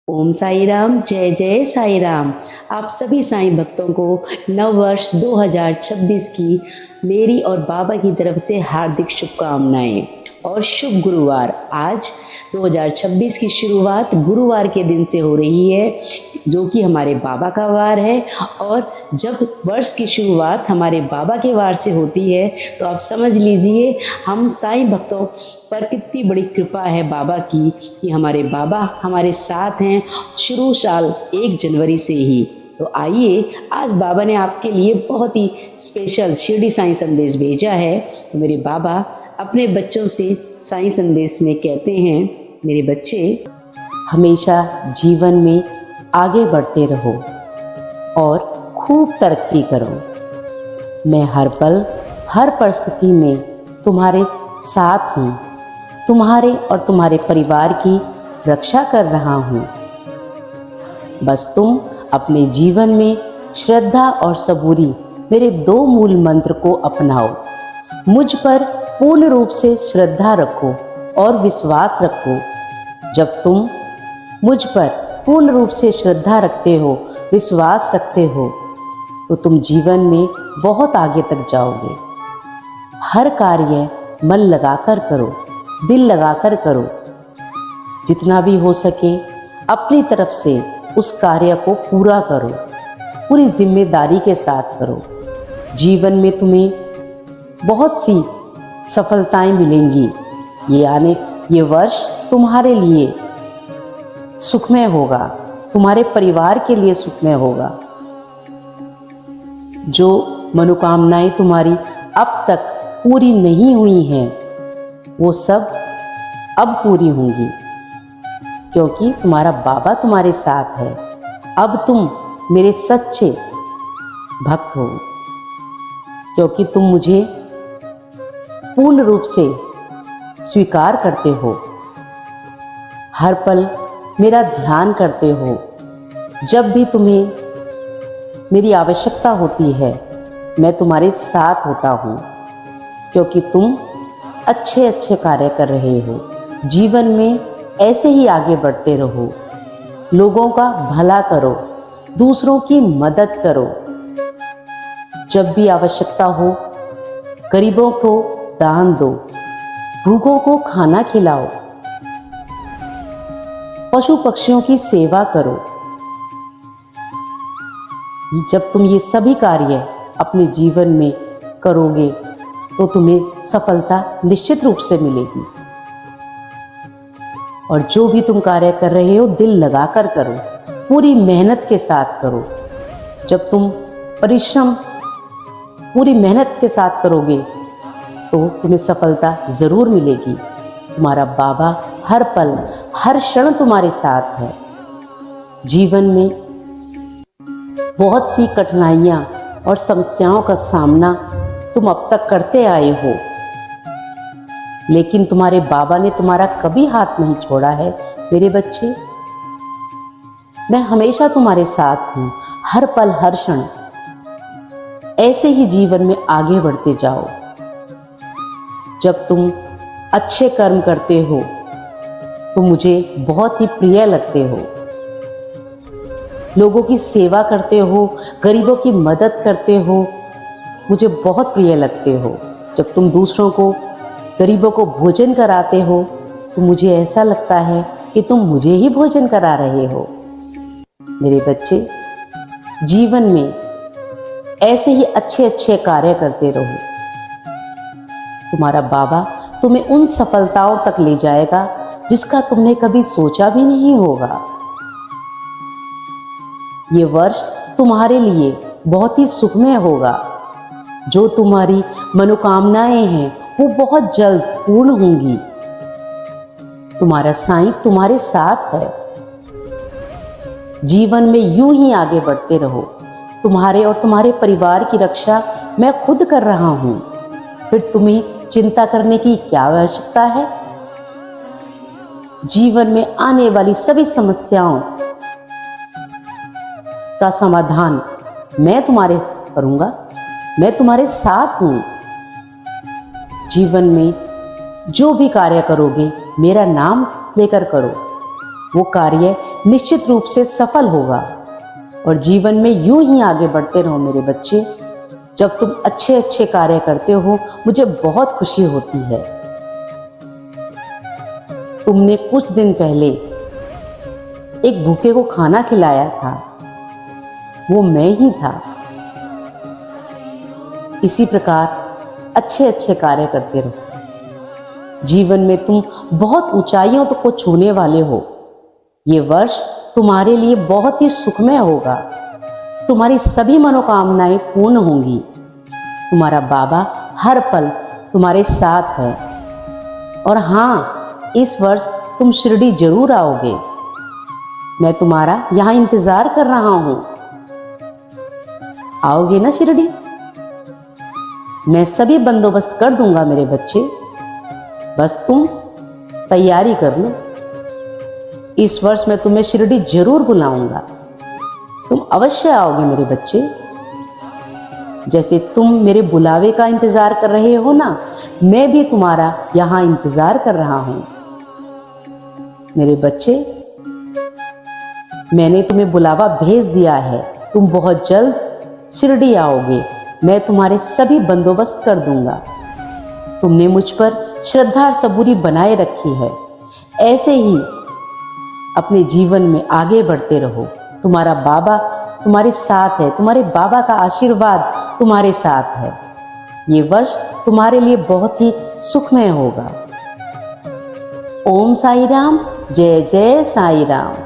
ओम साई राम, जय जय साई राम। आप सभी साईं भक्तों को नव वर्ष 2026 की मेरी और बाबा की तरफ से हार्दिक शुभकामनाएं और शुभ गुरुवार। आज 2026 की शुरुआत गुरुवार के दिन से हो रही है, जो कि हमारे बाबा का वार है। और जब वर्ष की शुरुआत हमारे बाबा के वार से होती है तो आप समझ लीजिए हम साईं भक्तों पर कितनी बड़ी कृपा है बाबा की कि हमारे बाबा हमारे साथ हैं शुरू साल 1 जनवरी से ही। तो आइए, आज बाबा ने आपके लिए बहुत ही स्पेशल शिरडी साईं संदेश भेजा है। तो मेरे बाबा अपने बच्चों से साईं संदेश में कहते हैं, मेरे बच्चे हमेशा जीवन में आगे बढ़ते रहो और खूब तरक्की करो। मैं हर पल हर परिस्थिति में तुम्हारे साथ हूँ, तुम्हारे और तुम्हारे परिवार की रक्षा कर रहा हूँ। बस तुम अपने जीवन में श्रद्धा और सबूरी मेरे 2 मूल मंत्र को अपनाओ। मुझ पर पूर्ण रूप से श्रद्धा रखो और विश्वास रखो। जब तुम मुझ पर पूर्ण रूप से श्रद्धा रखते हो, विश्वास रखते हो, तो तुम जीवन में बहुत आगे तक जाओगे। हर कार्य मन लगाकर करो, दिल लगाकर करो। जितना भी हो सके अपनी तरफ से उस कार्य को पूरा करो, पूरी जिम्मेदारी के साथ करो। जीवन में तुम्हें बहुत सी सफलताएं मिलेंगी। ये वर्ष तुम्हारे लिए सुखमय होगा, तुम्हारे परिवार के लिए सुखमय होगा। जो मनोकामनाएं तुम्हारी अब तक पूरी नहीं हुई हैं, वो सब अब पूरी होंगी, क्योंकि तुम्हारा बाबा तुम्हारे साथ है। अब तुम मेरे सच्चे भक्त हो, क्योंकि तुम मुझे पूर्ण रूप से स्वीकार करते हो, हर पल मेरा ध्यान करते हो। जब भी तुम्हें मेरी आवश्यकता होती है, मैं तुम्हारे साथ होता हूँ, क्योंकि तुम अच्छे अच्छे कार्य कर रहे हो। जीवन में ऐसे ही आगे बढ़ते रहो, लोगों का भला करो, दूसरों की मदद करो। जब भी आवश्यकता हो, गरीबों को दान दो, भूखों को खाना खिलाओ, पशु पक्षियों की सेवा करो। जब तुम ये सभी कार्य अपने जीवन में करोगे तो तुम्हें सफलता निश्चित रूप से मिलेगी। और जो भी तुम कार्य कर रहे हो, दिल लगाकर करो, पूरी मेहनत के साथ करो। जब तुम परिश्रम पूरी मेहनत के साथ करोगे तो तुम्हें सफलता ज़रूर मिलेगी। तुम्हारा बाबा हर पल हर क्षण तुम्हारे साथ है। जीवन में बहुत सी कठिनाइयाँ और समस्याओं का सामना तुम अब तक करते आए हो, लेकिन तुम्हारे बाबा ने तुम्हारा कभी हाथ नहीं छोड़ा है। मेरे बच्चे, मैं हमेशा तुम्हारे साथ हूँ, हर पल हर क्षण। ऐसे ही जीवन में आगे बढ़ते जाओ। जब तुम अच्छे कर्म करते हो तो मुझे बहुत ही प्रिय लगते हो। लोगों की सेवा करते हो, गरीबों की मदद करते हो, मुझे बहुत प्रिय लगते हो। जब तुम दूसरों को, गरीबों को भोजन कराते हो तो मुझे ऐसा लगता है कि तुम मुझे ही भोजन करा रहे हो। मेरे बच्चे, जीवन में ऐसे ही अच्छे अच्छे कार्य करते रहो। तुम्हारा बाबा तुम्हें उन सफलताओं तक ले जाएगा जिसका तुमने कभी सोचा भी नहीं होगा। ये वर्ष तुम्हारे लिए बहुत ही सुखमय होगा। जो तुम्हारी मनोकामनाएं हैं वो बहुत जल्द पूर्ण होंगी। तुम्हारा साईं तुम्हारे साथ है। जीवन में यूं ही आगे बढ़ते रहो। तुम्हारे और तुम्हारे परिवार की रक्षा मैं खुद कर रहा हूं, फिर तुम्हें चिंता करने की क्या आवश्यकता है। जीवन में आने वाली सभी समस्याओं का समाधान मैं तुम्हारे करूंगा, मैं तुम्हारे साथ हूं। जीवन में जो भी कार्य करोगे, मेरा नाम लेकर करो। वो कार्य निश्चित रूप से सफल होगा और जीवन में यूं ही आगे बढ़ते रहो मेरे बच्चे। जब तुम अच्छे अच्छे कार्य करते हो मुझे बहुत खुशी होती है। तुमने कुछ दिन पहले एक भूखे को खाना खिलाया था, वो मैं ही था। इसी प्रकार अच्छे अच्छे कार्य करते रहो। जीवन में तुम बहुत ऊंचाइयों को छूने वाले हो। ये वर्ष तुम्हारे लिए बहुत ही सुखमय होगा। तुम्हारी सभी मनोकामनाएं पूर्ण होंगी। तुम्हारा बाबा हर पल तुम्हारे साथ है। और हाँ, इस वर्ष तुम शिरडी जरूर आओगे। मैं तुम्हारा यहां इंतजार कर रहा हूं। आओगे ना शिरडी? मैं सभी बंदोबस्त कर दूंगा मेरे बच्चे, बस तुम तैयारी कर लो। इस वर्ष मैं तुम्हें शिरडी जरूर बुलाऊंगा। तुम अवश्य आओगे मेरे बच्चे। जैसे तुम मेरे बुलावे का इंतजार कर रहे हो ना, मैं भी तुम्हारा यहां इंतजार कर रहा हूं। मेरे बच्चे, मैंने तुम्हें बुलावा भेज दिया है। तुम बहुत जल्द शिरडी आओगे। मैं तुम्हारे सभी बंदोबस्त कर दूंगा। तुमने मुझ पर श्रद्धा और सबूरी बनाए रखी है। ऐसे ही अपने जीवन में आगे बढ़ते रहो। तुम्हारा बाबा तुम्हारे साथ है। तुम्हारे बाबा का आशीर्वाद तुम्हारे साथ है। ये वर्ष तुम्हारे लिए बहुत ही सुखमय होगा। ओम साई राम। जय जय साई राम।